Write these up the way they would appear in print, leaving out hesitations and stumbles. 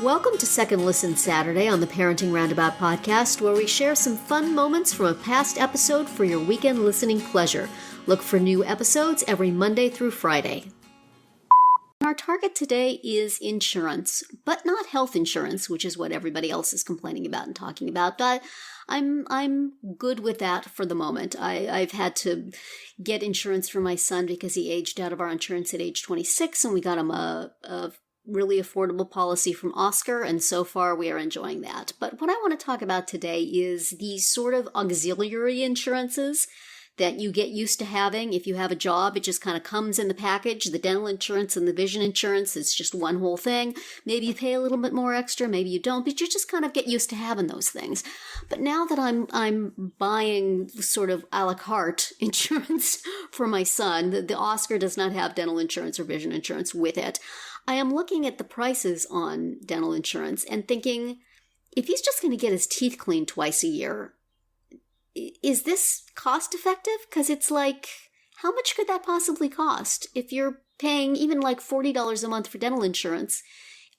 Welcome to Second Listen Saturday on the Parenting Roundabout podcast, where we share some fun moments from a past episode for your weekend listening pleasure. Look for new episodes every Monday through Friday. Our target today is insurance, but not health insurance, which is what everybody else is complaining about and talking about. I'm good with that for the moment. I've had to get insurance for my son because he aged out of our insurance at age 26, and we got him a really affordable policy from Oscar, and so far we are enjoying that. But what I want to talk about today is these sort of auxiliary insurances that you get used to having. If you have a job, it just kind of comes in the package. The dental insurance and the vision insurance, it's just one whole thing. Maybe you pay a little bit more extra, maybe you don't, but you just kind of get used to having those things. But now that I'm buying sort of a la carte insurance for my son, the Oscar does not have dental insurance or vision insurance with it. I am looking at the prices on dental insurance and thinking, if he's just going to get his teeth cleaned twice a year, is this cost effective? Because it's like, how much could that possibly cost? If you're paying even like $40 a month for dental insurance,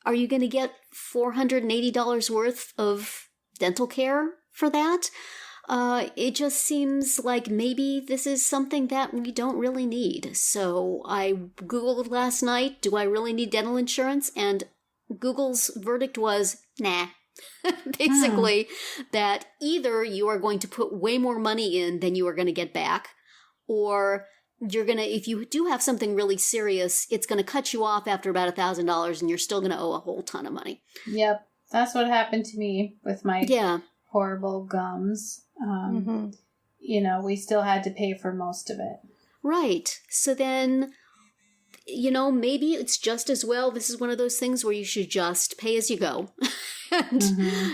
are you going to get $480 worth of dental care for that? It just seems like maybe this is something that we don't really need. So I Googled last night, do I really need dental insurance? And Google's verdict was, nah. Basically, that either you are going to put way more money in than you are going to get back, or you're going to, if you do have something really serious, it's going to cut you off after about $1,000 and you're still going to owe a whole ton of money. Yep. That's what happened to me with my horrible gums. You know, we still had to pay for most of it. Right. So then, you know, maybe it's just as well. This is one of those things where you should just pay as you go. And,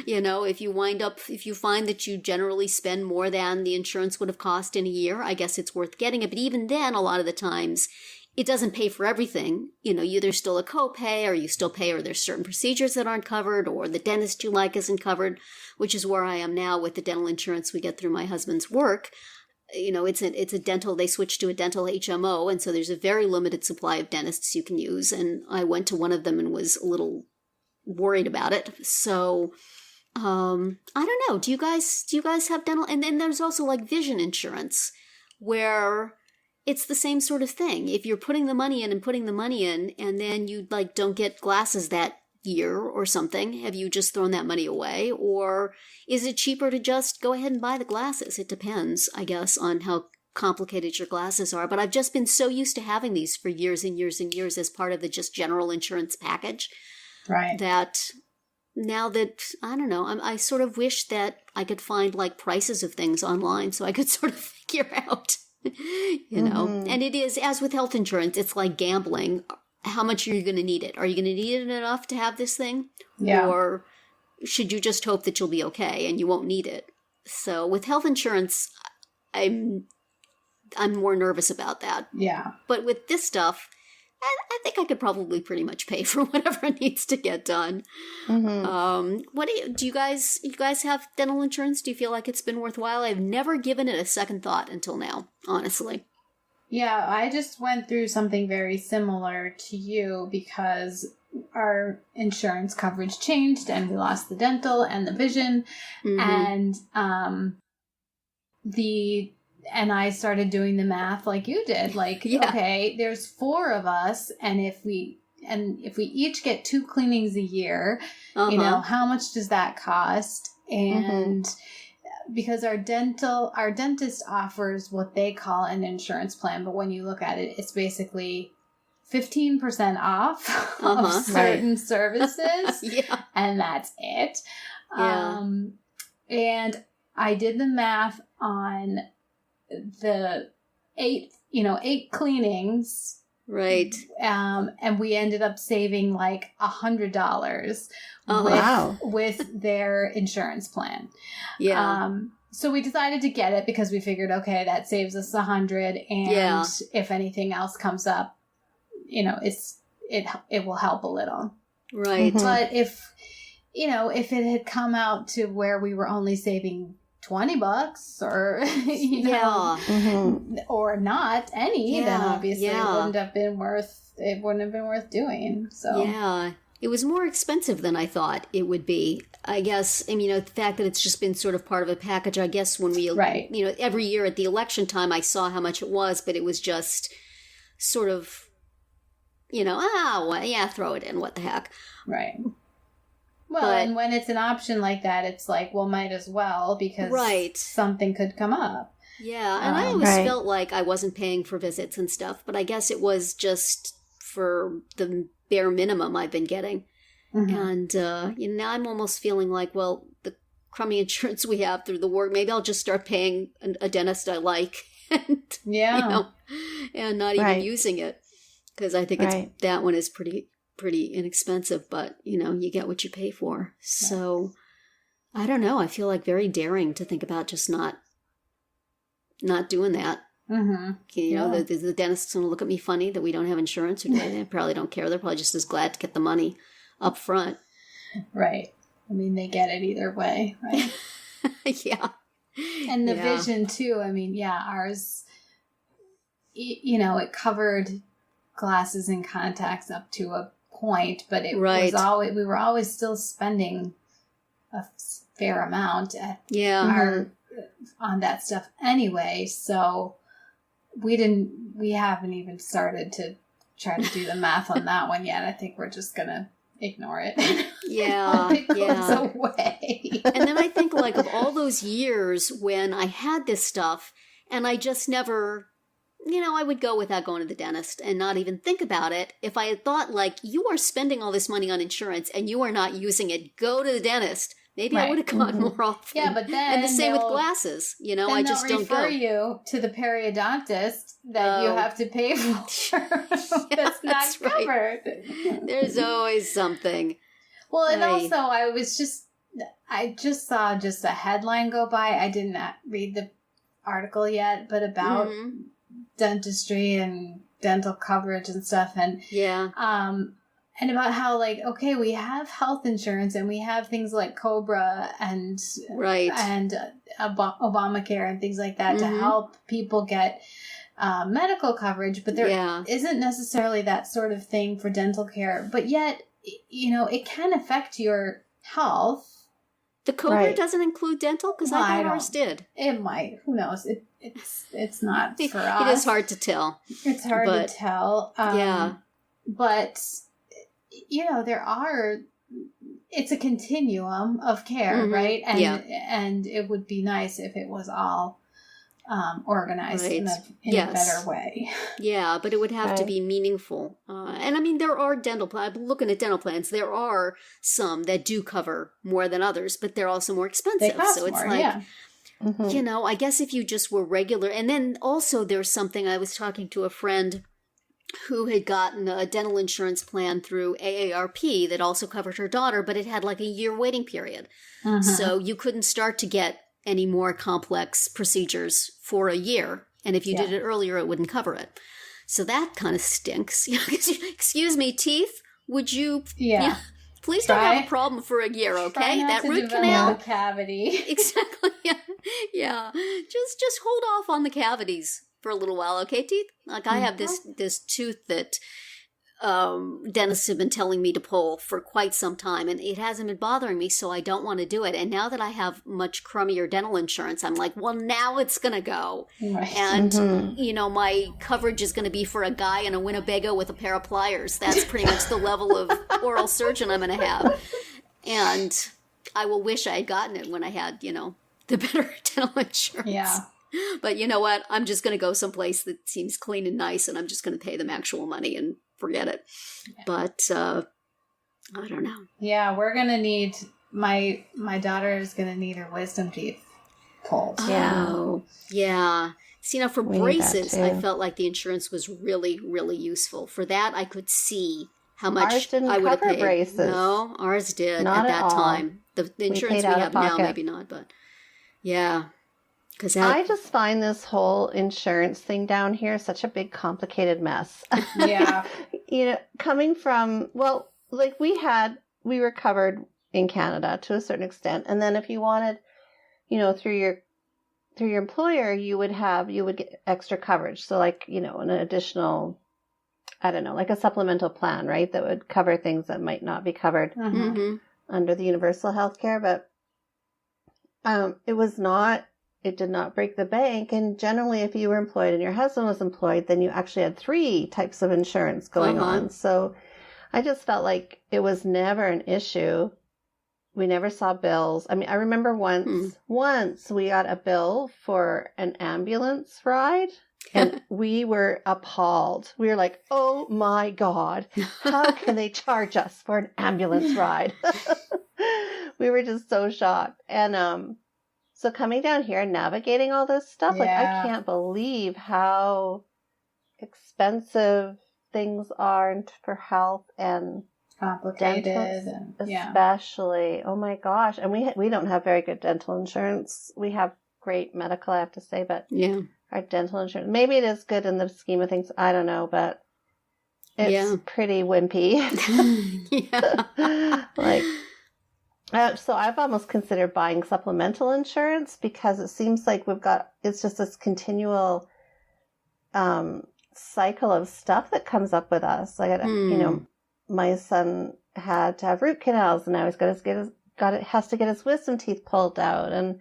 you know, if you find that you generally spend more than the insurance would have cost in a year, I guess it's worth getting it. But even then, a lot of the times, it doesn't pay for everything. You know, there's still a copay, or you still pay, or there's certain procedures that aren't covered, or the dentist you like isn't covered, which is where I am now with the dental insurance we get through my husband's work. You know, it's a dental, they switched to a dental HMO, and so there's a very limited supply of dentists you can use. And I went to one of them and was a little worried about it. So, I don't know. Do you guys have dental? And then there's also like vision insurance, where it's the same sort of thing. If you're putting the money in, and then you like don't get glasses that year or something, have you just thrown that money away? Or is it cheaper to just go ahead and buy the glasses? It depends, I guess, on how complicated your glasses are. But I've just been so used to having these for years and years and years as part of the just general insurance package. Right. That now that, I don't know, I sort of wish that I could find like prices of things online so I could sort of figure out, you know. And it is, as with health insurance, it's like gambling. How much are you going to need it? Are you going to need it enough to have this thing? Yeah. Or should you just hope that you'll be okay and you won't need it? So with health insurance, I'm more nervous about that. Yeah. But with this stuff, I think I could probably pretty much pay for whatever needs to get done. What do you guys have dental insurance? Do you feel like it's been worthwhile? I've never given it a second thought until now, honestly. Yeah, I just went through something very similar to you because our insurance coverage changed and we lost the dental and the vision. And and I started doing the math like you did. Like, okay, there's 4 of us, and if we each get 2 cleanings a year, you know, how much does that cost? And because our dentist offers what they call an insurance plan, but when you look at it, it's basically 15% off of certain services, and that's it. And I did the math on the 8 cleanings, right? And we ended up saving like $100 with their insurance plan. So we decided to get it because we figured, okay, that saves us $100, and if anything else comes up, you know, it will help a little, right? But if it had come out to where we were only saving $20 or, or not any, then obviously it wouldn't have been worth doing. So yeah, it was more expensive than I thought it would be. I guess, the fact that it's just been sort of part of a package, I guess when we, every year at the election time, I saw how much it was, but it was just sort of, throw it in, what the heck. Right. Well, and when it's an option like that, it's like, well, might as well, because something could come up. Yeah, and I always felt like I wasn't paying for visits and stuff, but I guess it was just for the bare minimum I've been getting. And now I'm almost feeling like, well, the crummy insurance we have through the work, maybe I'll just start paying a dentist I like and, and not even using it, because I think that one is pretty inexpensive, but you get what you pay for. So I don't know. I feel like very daring to think about just not doing that. The dentist's going to look at me funny that we don't have insurance, or they probably don't care. They're probably just as glad to get the money up front. Right. I mean, they get it either way, right? Yeah. And the vision too. I mean, ours, it covered glasses and contacts up to a point, but it was always, we were always still spending a fair amount on that stuff anyway. So we haven't even started to try to do the math on that one yet. I think we're just gonna ignore it. It goes away. And then I think, like, of all those years when I had this stuff and I just never, I would go without going to the dentist and not even think about it. If I had thought, like, you are spending all this money on insurance and you are not using it, go to the dentist. Maybe I would have gone more often. Yeah, but then... And the same with glasses. I just don't go. They'll refer you to the periodontist that you have to pay for. That's not covered. Right. There's always something. Well, and also, I just saw just a headline go by. I did not read the article yet, but about dentistry and dental coverage and stuff. And and about how, like, okay, we have health insurance and we have things like COBRA and Obamacare and things like that to help people get medical coverage, but there isn't necessarily that sort of thing for dental care. But yet, it can affect your health. The COBRA doesn't include dental? Because I thought ours did. It might. Who knows? It's not for us. It is hard to tell. It's hard to tell. But... it's a continuum of care, right? And it would be nice if it was all organized in a better way. Yeah, but it would have to be meaningful. And I mean, there are dental plans. I'm looking at dental plans. There are some that do cover more than others, but they're also more expensive. They cost so it's more, like, I guess if you just were regular. And then also there's something, I was talking to a friend who had gotten a dental insurance plan through AARP that also covered her daughter, but it had like a year waiting period. So you couldn't start to get any more complex procedures for a year. And if you did it earlier, it wouldn't cover it. So that kind of stinks. Excuse me, teeth, would you please don't have a problem for a year, okay? That root canal cavity. Exactly. Yeah. Just hold off on the cavities for a little while, okay, teeth? Like, I have this tooth that dentists have been telling me to pull for quite some time, and it hasn't been bothering me, so I don't want to do it. And now that I have much crummier dental insurance, I'm like, well, now it's going to go. Right. And, my coverage is going to be for a guy in a Winnebago with a pair of pliers. That's pretty much the level of oral surgeon I'm going to have. And I will wish I had gotten it when I had, the better dental insurance. Yeah. But you know what? I'm just going to go someplace that seems clean and nice, and I'm just going to pay them actual money and forget it. Yeah. But I don't know. Yeah, we're going to need, my daughter is going to need her wisdom teeth pulled. Oh, yeah. See, now for braces, I felt like the insurance was really, really useful. For that, I could see how much I would have paid. Braces. No, ours did not at that all. Time. The insurance we have now, maybe not, but yeah. I just find this whole insurance thing down here such a big, complicated mess. Yeah. Coming from, we were covered in Canada to a certain extent. And then if you wanted through your employer, you would get extra coverage. So like, an additional, I don't know, like a supplemental plan, right? That would cover things that might not be covered under the universal health care. But it did not break the bank. And generally, if you were employed and your husband was employed, then you actually had 3 types of insurance going on. So I just felt like it was never an issue. We never saw bills. I mean, I remember once we got a bill for an ambulance ride and we were appalled. We were like, oh my God, how can they charge us for an ambulance ride? We were just so shocked. And so coming down here and navigating all this stuff, like I can't believe how expensive things are for health and complicated, especially. Oh my gosh! And we don't have very good dental insurance. We have great medical, I have to say, but our dental insurance, maybe it is good in the scheme of things. I don't know, but it's pretty wimpy. So I've almost considered buying supplemental insurance because it seems like it's just this continual cycle of stuff that comes up with us. Like, my son had to have root canals and now he's has to get his wisdom teeth pulled out. And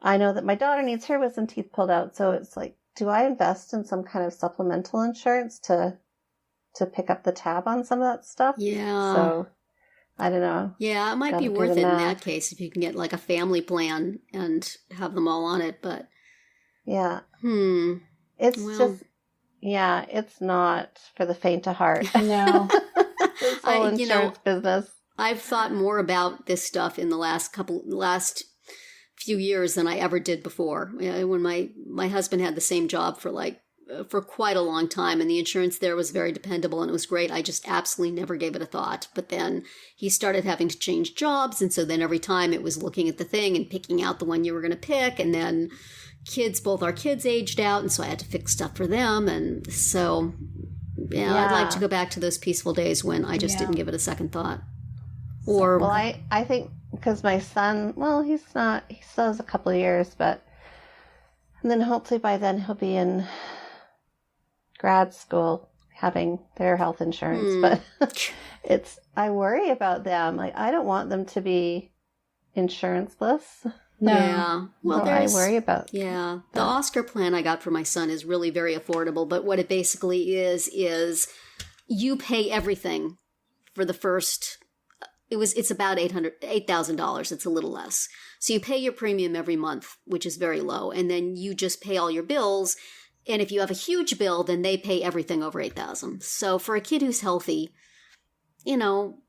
I know that my daughter needs her wisdom teeth pulled out. So it's like, do I invest in some kind of supplemental insurance to pick up the tab on some of that stuff? Yeah. So I don't know. Yeah, it might be worth it in that case if you can get like a family plan and have them all on it. But it's just, it's not for the faint of heart. No. This whole insurance business. I've thought more about this stuff in the last few years than I ever did before. When my husband had the same job for quite a long time, and the insurance there was very dependable and it was great. I just absolutely never gave it a thought. But then he started having to change jobs, and so then every time it was looking at the thing and picking out the one you were going to pick, and then both our kids aged out, and so I had to fix stuff for them, and so I'd like to go back to those peaceful days when I just didn't give it a second thought. I think because my son, he still has a couple of years, and then hopefully by then he'll be in grad school having their health insurance. But I worry about them. Like, I don't want them to be insuranceless. No. Yeah. Well, I worry about. Yeah. The Oscar plan I got for my son is really very affordable, but what it basically is you pay everything for the first, it's about $8,000. It's a little less. So you pay your premium every month, which is very low, and then you just pay all your bills. And if you have a huge bill, then they pay everything over $8,000. So for a kid who's healthy,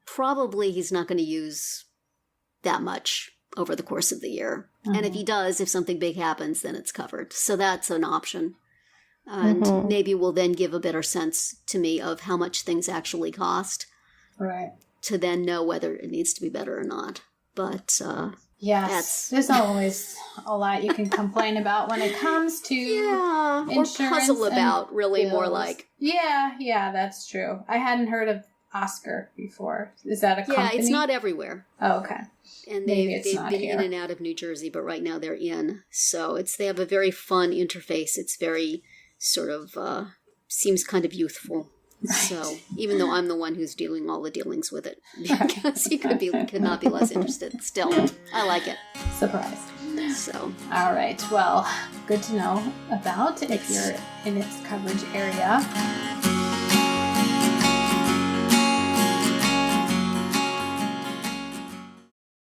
probably he's not going to use that much over the course of the year. And if he does, if something big happens, then it's covered. So that's an option. And maybe will then give a better sense to me of how much things actually cost. Right. To then know whether it needs to be better or not. But there's always a lot you can complain about when it comes to insurance. Or puzzle about, really, bills. more like. Yeah, that's true. I hadn't heard of Oscar before. Is that a company? Yeah, it's not everywhere. Oh, okay. And they've been in and out of New Jersey, but right now they're in. So they have a very fun interface. It's very sort of, seems kind of youthful. Right. So even though I'm the one who's doing all the dealings with it, because he could not be less interested. Still, I like it. Surprise. So, all right. Well, good to know about if you're in its coverage area.